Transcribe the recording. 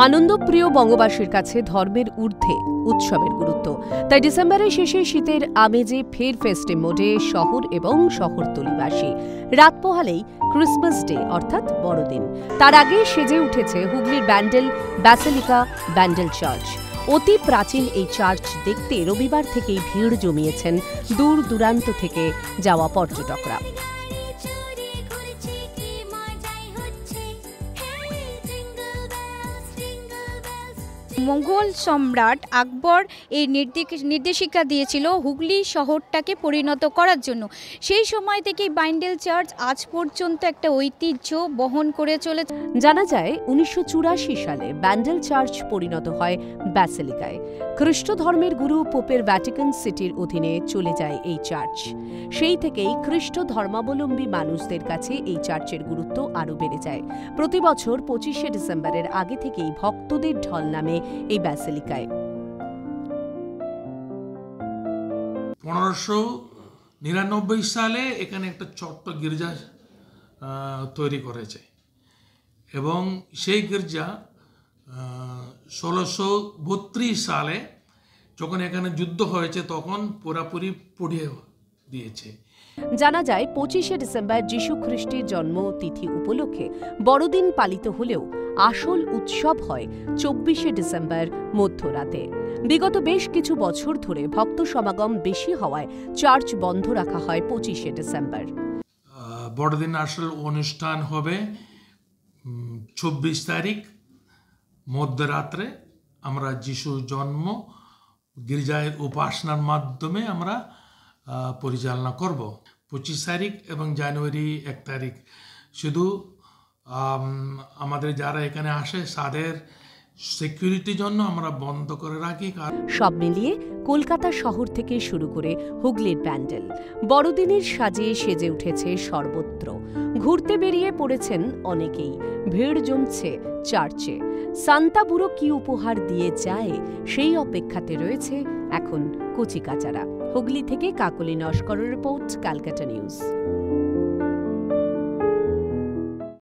আনন্দপ্রিয় বঙ্গবাসীর কাছে ধর্মের ঊর্ধ্বে উৎসবের গুরুত্ব। তাই ডিসেম্বরের শেষে শীতের আমেজে ফের ফেস্টিভ মোডে শহর এবং শহরতলিবাসী। রাত পোহালেই ক্রিসমাস ডে অর্থাৎ বড়দিন। তার আগে সেজে উঠেছে হুগলির ব্যান্ডেল ব্যাসিলিকা ব্যান্ডেল চার্চ। অতি প্রাচীন এই চার্চ দেখতে রবিবার থেকেই ভিড় জমিয়েছেন দূর দূরান্ত থেকে যাওয়া পর্যটকরা। মোগল সম্রাট আকবর এই নির্দেশিকা দিয়েছিল হুগলি শহরটাকে পরিণত করার জন্য। সেই সময় থেকেই ব্যান্ডেল চার্চ আজ পর্যন্ত একটা ঐতিহ্য বহন করে চলেছে। জানা যায় ১৯৮৪ সালে ব্যান্ডেল চার্চ পরিণত হয় ব্যাসিলিকায়। খ্রিস্ট ধর্মের গুরু পোপের ভ্যাটিকান সিটির অধীনে চলে যায় এই চার্চ। সেই থেকেই খ্রিস্ট ধর্মাবলম্বী মানুষদের কাছে এই চার্চের গুরুত্ব আরও বেড়ে যায়। প্রতি বছর ২৫শে ডিসেম্বরের আগে থেকেই ভক্তদের ঢল নামে এই ব্যাসিলিকায়। ১৫৯৯ সালে এখানে একটা ছোট্ট গির্জা তৈরি করেছে এবং সেই গির্জা ১৬৩২ সালে যখন এখানে যুদ্ধ হয়েছে তখন পুরাপুরি পুড়িয়ে দিয়েছে। জানা যায় ২৫শে ডিসেম্বর যীশু খ্রিস্টের জন্মতিথি উপলক্ষে বড়দিন পালিত হলেও আসল উৎসব হয় ২৪শে ডিসেম্বর মধ্যরাতে। বিগত বেশ কিছু বছর ধরে ভক্ত সমাগম বেশি হওয়ায় চার্চ বন্ধ রাখা হয় ২৫শে ডিসেম্বর। বড়দিন আসল অনুষ্ঠান হবে ২৪ তারিখ মধ্যরাত্রে। আমরা যিশু জন্ম গির্জায় উপাসনার মাধ্যমে আমরা পরিচালনা করব। ২৫ তারিখ এবং জানুয়ারি ১ তারিখ শুধু আমাদের যারা এখানে আসে তাদের সিকিউরিটির জন্য আমরা বন্ধ করে রাখি। সব মিলিয়ে কলকাতা শহর থেকে শুরু করে হুগলির ব্যান্ডেল বড়দিনের সাজে সেজে উঠেছে সর্বত্র। ঘুরতে বেরিয়ে পড়েছেন অনেকেই। ভিড় জমছে চার্চে। সান্তা বুড়ো কি উপহার দিয়ে যায় সেই অপেক্ষাতে রয়েছে এখন কচিকাচারা। হুগলি থেকে কাকলি নস্করের রিপোর্ট, ক্যালকাটা নিউজ।